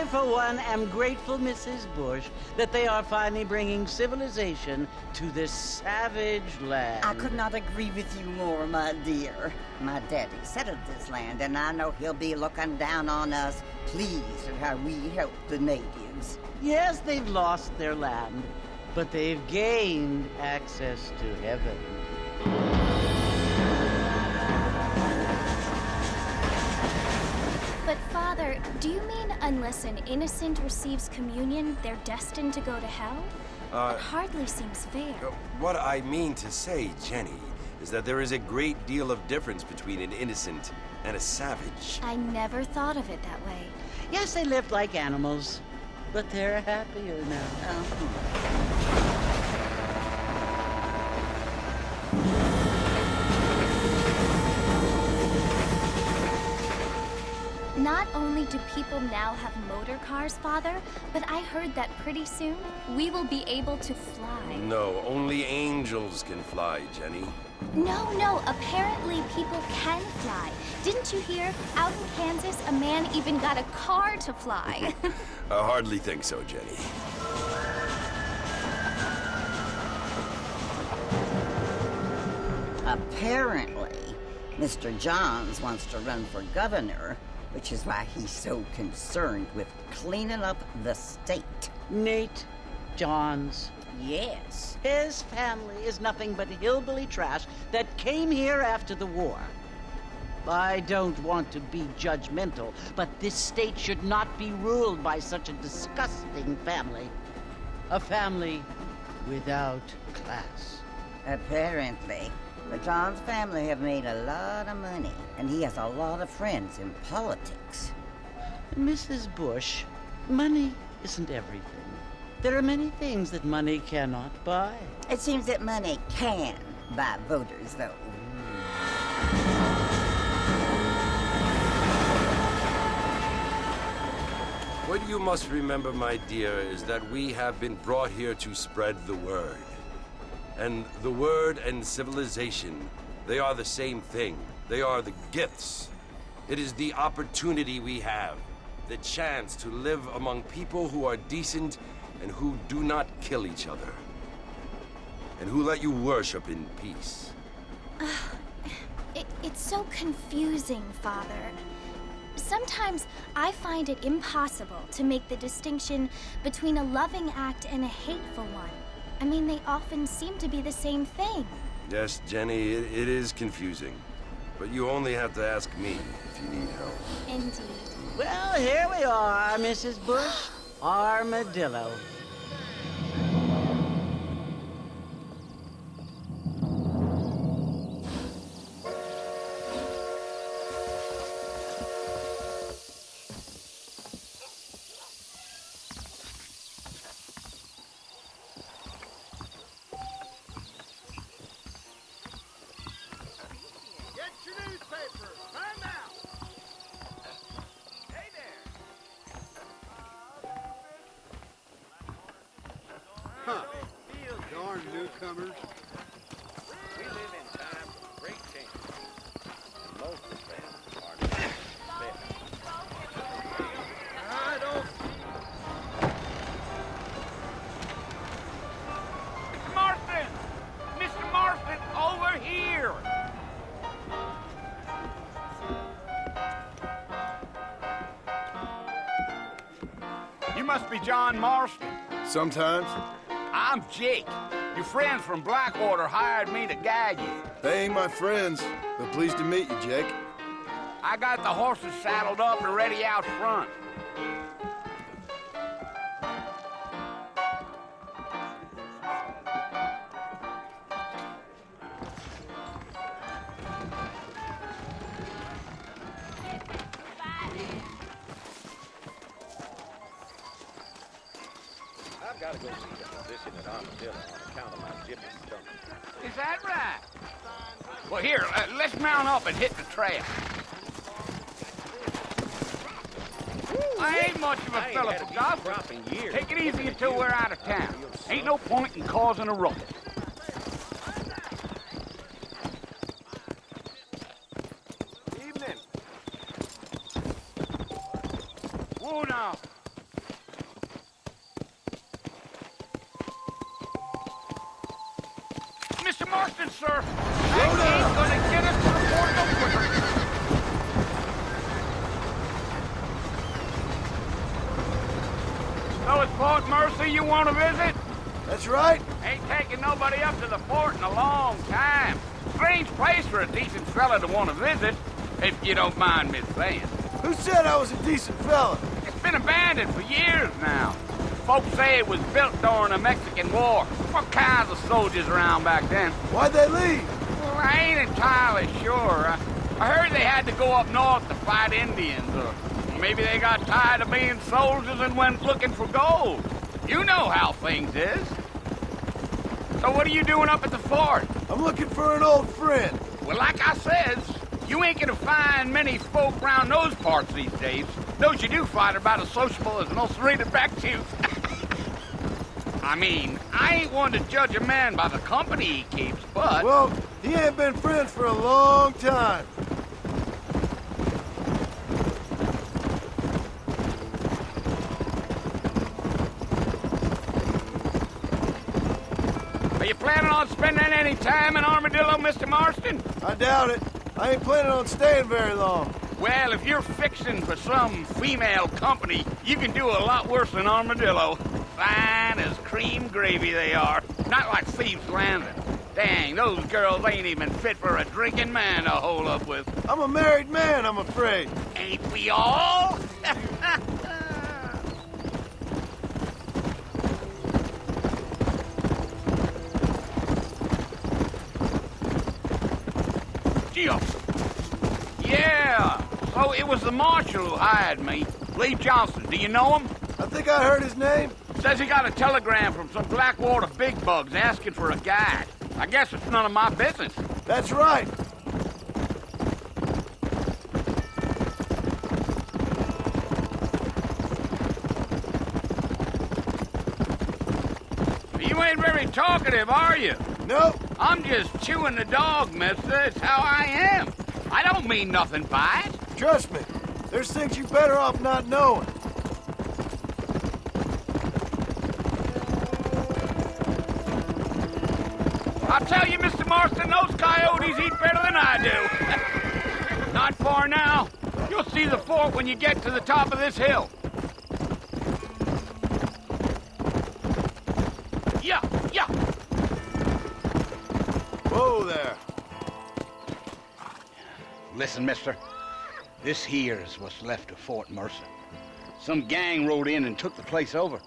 I, for one, am grateful, Mrs. Bush, that they are finally bringing civilization to this savage land. I could not agree with you more, my dear. My daddy settled this land, and I know he'll be looking down on us, pleased at how we help the natives. Yes, they've lost their land, but they've gained access to heaven. But Father, do you mean unless an innocent receives communion, they're destined to go to hell? That hardly seems fair. What I mean to say, Jenny, is that there is a great deal of difference between an innocent and a savage. I never thought of it that way. Yes, they lived like animals, but they're happier now. Not only do people now have motor cars, Father, but I heard that pretty soon we will be able to fly. No, only angels can fly, Jenny. No, apparently people can fly. Didn't you hear? Out in Kansas, a man even got a car to fly. I hardly think so, Jenny. Apparently, Mr. Johns wants to run for governor, which is why he's so concerned with cleaning up the state. Nate Johns. Yes. His family is nothing but hillbilly trash that came here after the war. I don't want to be judgmental, but this state should not be ruled by such a disgusting family. A family without class. Apparently. The Johns family have made a lot of money, and he has a lot of friends in politics. Mrs. Bush, money isn't everything. There are many things that money cannot buy. It seems that money can buy voters, though. What you must remember, my dear, is that we have been brought here to spread the word. And the word and civilization, they are the same thing. They are the gifts. It is the opportunity we have, the chance to live among people who are decent and who do not kill each other, and who let you worship in peace. It's so confusing, Father. Sometimes I find it impossible to make the distinction between a loving act and a hateful one. I mean, they often seem to be the same thing. Yes, Jenny, it is confusing. But you only have to ask me if you need help. Indeed. Well, here we are, Mrs. Bush. Armadillo. Darn newcomers. We live in times of great change, and most of them are not expected. I don't... Mr. Marston! Mr. Marston, over here! You must be John Marston. Sometimes. I'm Jake. Your friends from Blackwater hired me to guide you. They ain't my friends, but pleased to meet you, Jake. I got the horses saddled up and ready out front. I've got to go see the physician at Armadillo on account of my gyppy stomach. Is that right? Well, here, let's mount up and hit the trail. I ain't much of a fella for gossip. Take it easy until we're out of town. Ain't no point in causing a ruckus. Evening. Whoa now. Marston, sir. That ain't gonna get us to the port no quicker. So it's Port Mercy you want to visit? That's right. Ain't taking nobody up to the fort in a long time. Strange place for a decent fella to want to visit, if you don't mind me saying. Who said I was a decent fella? It's been abandoned for years now. Folks say it was built during the Mexican War. What kinds of soldiers around back then? Why'd they leave? Well, I ain't entirely sure. I heard they had to go up north to fight Indians, or maybe they got tired of being soldiers and went looking for gold. You know how things is. So what are you doing up at the fort? I'm looking for an old friend. Well, like I says, you ain't gonna find many folk around those parts these days. Those you do find are about as sociable as an ulcerated back tooth. I mean, I ain't one to judge a man by the company he keeps, but... Well, he ain't been friends for a long time. Are you planning on spending any time in Armadillo, Mr. Marston? I doubt it. I ain't planning on staying very long. Well, if you're fixing for some female company, you can do a lot worse than Armadillo. Fine as cream gravy they are. Not like Thieves' Landing. Dang, those girls ain't even fit for a drinking man to hole up with. I'm a married man, I'm afraid. Ain't we all? Yeah, so it was the marshal who hired me. Lee Johnson, do you know him? I think I heard his name. Says he got a telegram from some Blackwater big bugs asking for a guide. I guess it's none of my business. That's right. You ain't very talkative, are you? Nope. I'm just chewing the dog, mister. It's how I am. I don't mean nothing by it. Trust me. There's things you're better off not knowing. I'll tell you, Mr. Marston, those coyotes eat better than I do. Not far now. You'll see the fort when you get to the top of this hill. Yeah. Whoa there. Listen, mister. This here is what's left of Fort Mercer. Some gang rode in and took the place over.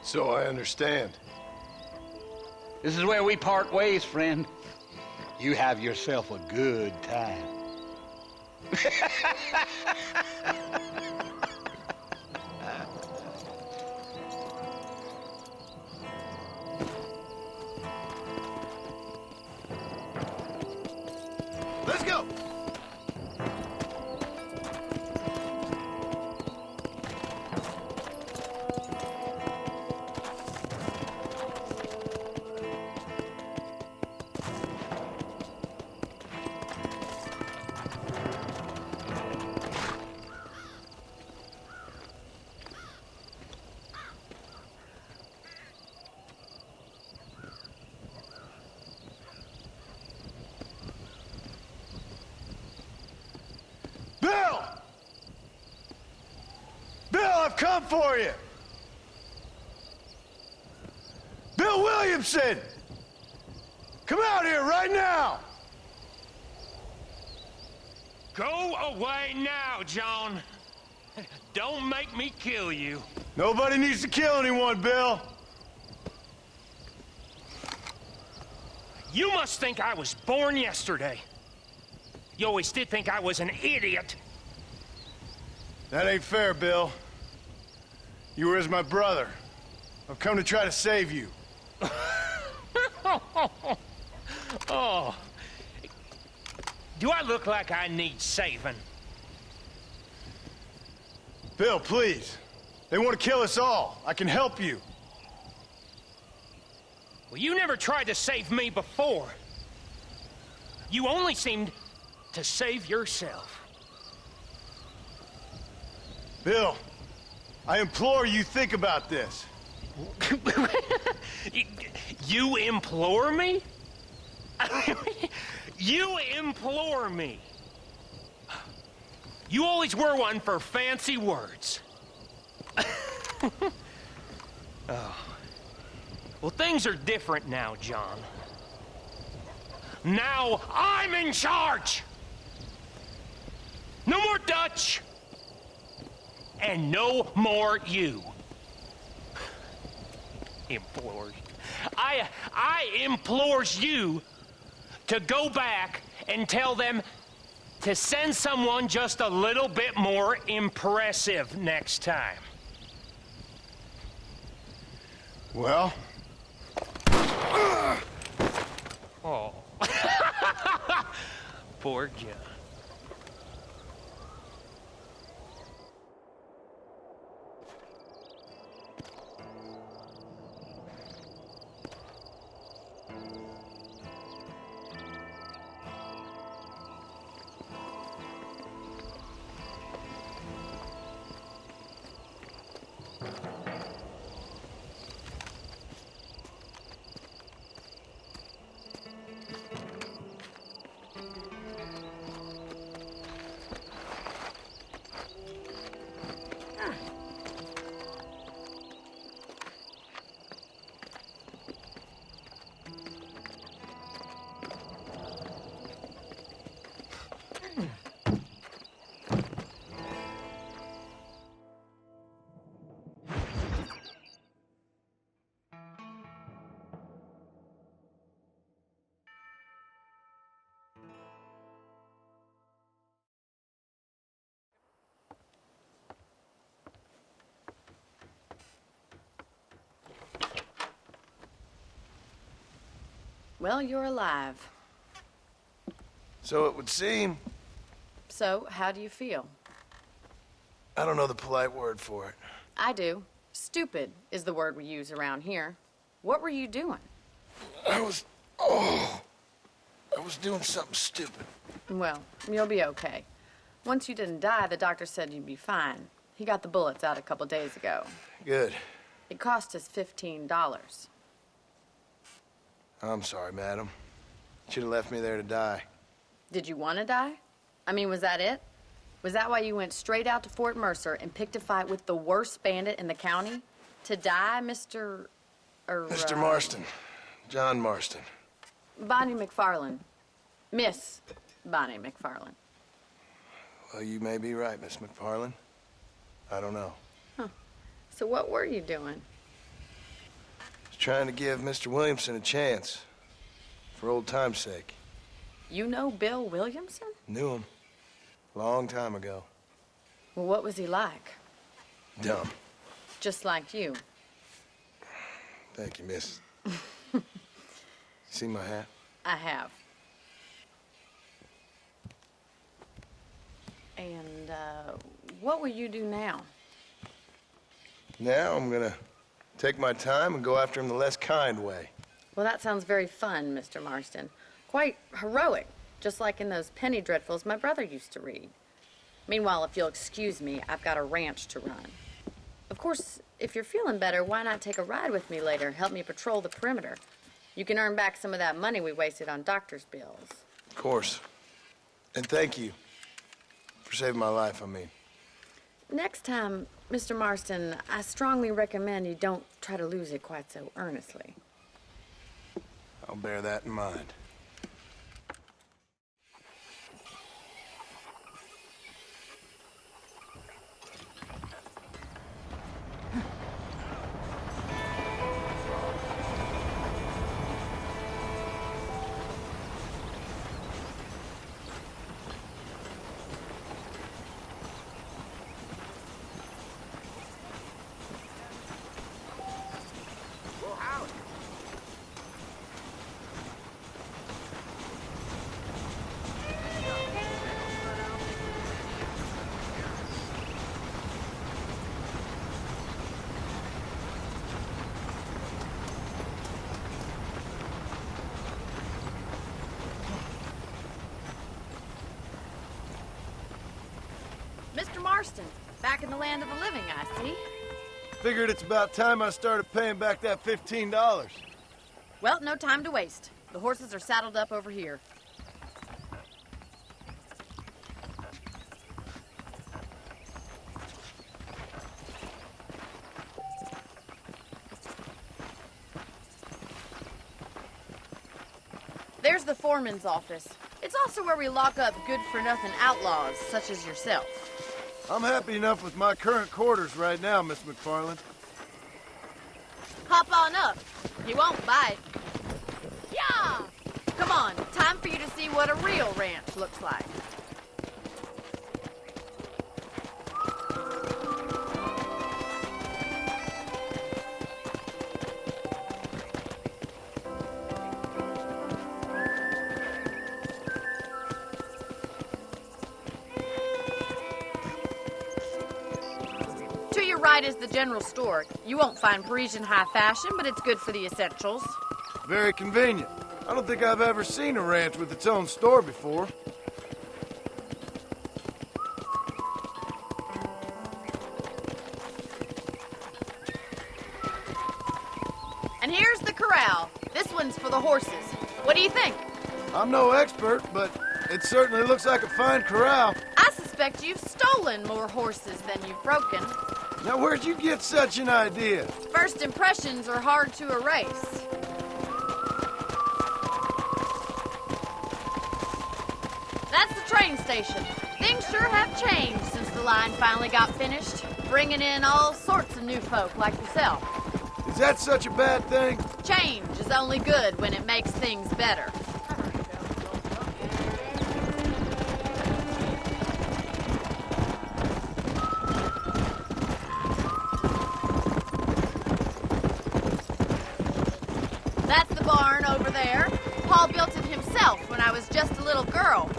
So I understand. This is where we part ways, friend. You have yourself a good time. Let's go. I've come for you! Bill Williamson! Come out here right now! Go away now, John. Don't make me kill you. Nobody needs to kill anyone, Bill. You must think I was born yesterday. You always did think I was an idiot. That ain't fair, Bill. You were as my brother. I've come to try to save you. Oh. Do I look like I need saving? Bill, please. They want to kill us all. I can help you. Well, you never tried to save me before. You only seemed to save yourself. Bill, I implore you think about this. You implore me? You implore me. You always were one for fancy words. Oh. Well, things are different now, John. Now I'm in charge! No more Dutch! And no more you. Implores. I implores you to go back and tell them to send someone just a little bit more impressive next time. Well? Oh. Poor John. Well, you're alive. So it would seem. So, how do you feel? I don't know the polite word for it. I do. Stupid is the word we use around here. What were you doing? I was doing something stupid. Well, you'll be okay. Once you didn't die, the doctor said you'd be fine. He got the bullets out a couple days ago. Good. It cost us $15. I'm sorry, madam. Should have left me there to die. Did you want to die? I mean, was that it? Was that why you went straight out to Fort Mercer and picked a fight with the worst bandit in the county? To die, Mr. Mr. Marston. John Marston. Bonnie McFarland. Miss Bonnie McFarland. Well, you may be right, Miss McFarland. I don't know. So what were you doing? Just trying to give Mr. Williamson a chance. For old time's sake. You know Bill Williamson? Knew him. Long time ago. Well, what was he like? Dumb. Just like you. Thank you, miss. See my hat? I have. And, what will you do now? Now I'm gonna take my time and go after him the less kind way. Well, that sounds very fun, Mr. Marston. Quite heroic, just like in those penny dreadfuls my brother used to read. Meanwhile, if you'll excuse me, I've got a ranch to run. Of course, if you're feeling better, why not take a ride with me later? Help me patrol the perimeter. You can earn back some of that money we wasted on doctor's bills. Of course. And thank you for saving my life, I mean. Next time, Mr. Marston, I strongly recommend you don't try to lose it quite so earnestly. I'll bear that in mind. Mr. Marston, back in the land of the living, I see. Figured it's about time I started paying back that $15. Well, no time to waste. The horses are saddled up over here. There's the foreman's office. It's also where we lock up good-for-nothing outlaws, such as yourself. I'm happy enough with my current quarters right now, Miss McFarland. Hop on up. He won't bite. Yeah! Come on, time for you to see what a real ranch looks like. To your right is the general store. You won't find Parisian high fashion, but it's good for the essentials. Very convenient. I don't think I've ever seen a ranch with its own store before. And here's the corral. This one's for the horses. What do you think? I'm no expert, but it certainly looks like a fine corral. I suspect you've stolen more horses than you've broken. Now, where'd you get such an idea? First impressions are hard to erase. That's the train station. Things sure have changed since the line finally got finished, bringing in all sorts of new folk like yourself. Is that such a bad thing? Change is only good when it makes things better. That's the barn over there. Paul built it himself when I was just a little girl.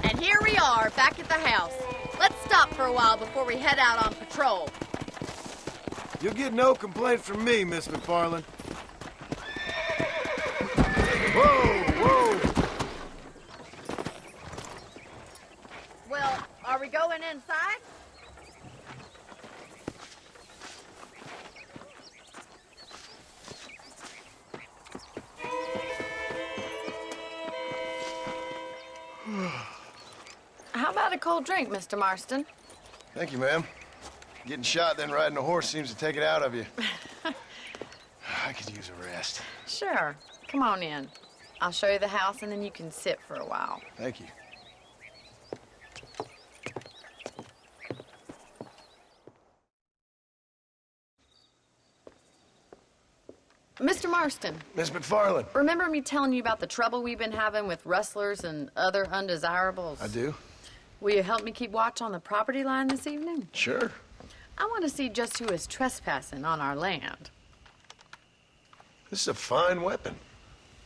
And here we are, back at the house. Let's stop for a while before we head out on patrol. You'll get no complaints from me, Miss McFarland. Whoa, whoa! Well, are we going inside? How about a cold drink, Mr. Marston? Thank you, ma'am. Getting shot, then riding a horse seems to take it out of you. I could use a rest. Sure. Come on in. I'll show you the house, and then you can sit for a while. Thank you. Mr. Marston, Miss McFarland. remember me telling you about the trouble we've been having with rustlers and other undesirables? I do? Will you help me keep watch on the property line this evening? Sure. I want to see just who is trespassing on our land. This is a fine weapon.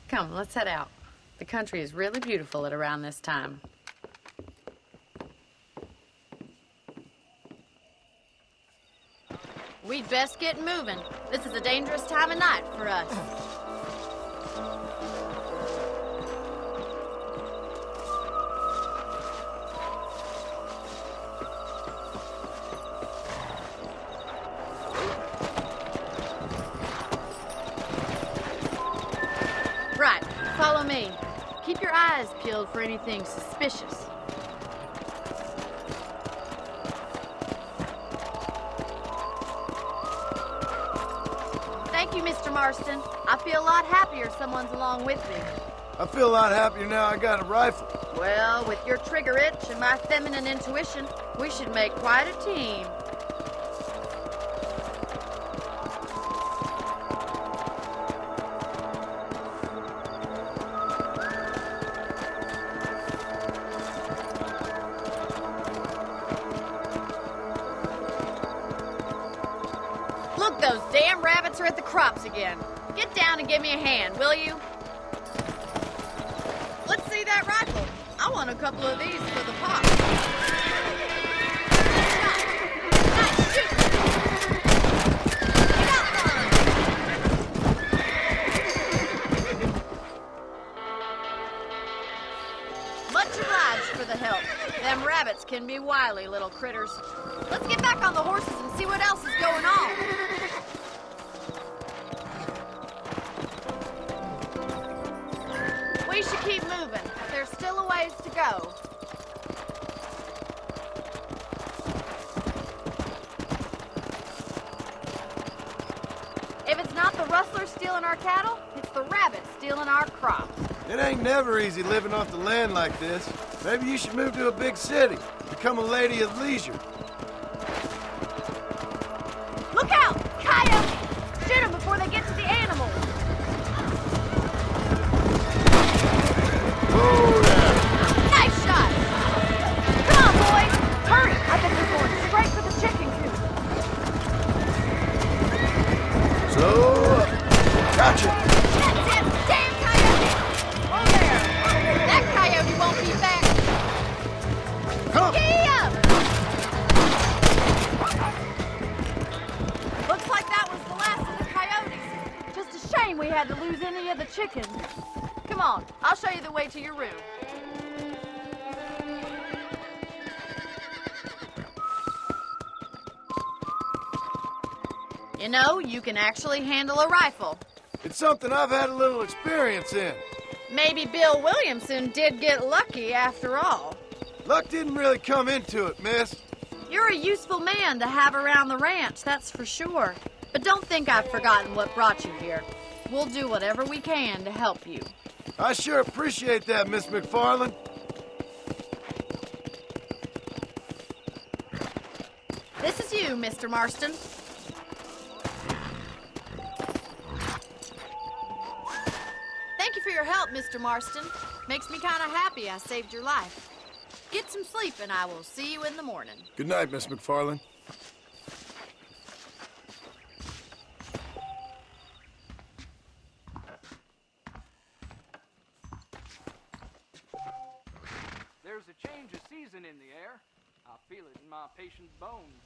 Come, let's head out. The country is really beautiful at around this time. We'd best get moving. This is a dangerous time of night for us. Right, follow me. Keep your eyes peeled for anything suspicious. Thank you, Mr. Marston. I feel a lot happier someone's along with me. I feel a lot happier now I got a rifle. Well, with your trigger itch and my feminine intuition, we should make quite a team. Look, those damn rabbits are at the crops again. Get down and give me a hand, will you? Let's see that rifle. I want a couple of these for the pop. Nice shooting. Get out, Much obliged for the help. Them rabbits rabbits can be wily little critters. Let's get back on the horses and see what else is going on. We should keep moving. There's still a ways to go. If it's not the rustlers stealing our cattle, it's the rabbits stealing our crops. It ain't never easy living off the land like this. Maybe you should move to a big city. Become a lady of leisure. Look out! Coyotes! Shoot them before they get to the animals. Oh, yeah. Nice shot! Come on, boys! Hurry! I think they're going straight for the chicken coop. Slow up. Gotcha. That's it! Damn coyote! Oh, there! That coyote won't be back! Come. Gee up! Looks like that was the last of the coyotes. Just a shame we had to lose any of the chickens. Come on, I'll show you the way to your room. You know, you can actually handle a rifle. It's something I've had a little experience in. Maybe Bill Williamson did get lucky after all. Luck didn't really come into it, miss. You're a useful man to have around the ranch, that's for sure. But don't think I've forgotten what brought you here. We'll do whatever we can to help you. I sure appreciate that, Miss McFarland. This is you, Mr. Marston. Thank you for your help, Mr. Marston. Makes me kind of happy I saved your life. Get some sleep and I will see you in the morning. Good night, Miss McFarland. There's a change of season in the air. I feel it in my patient's bones.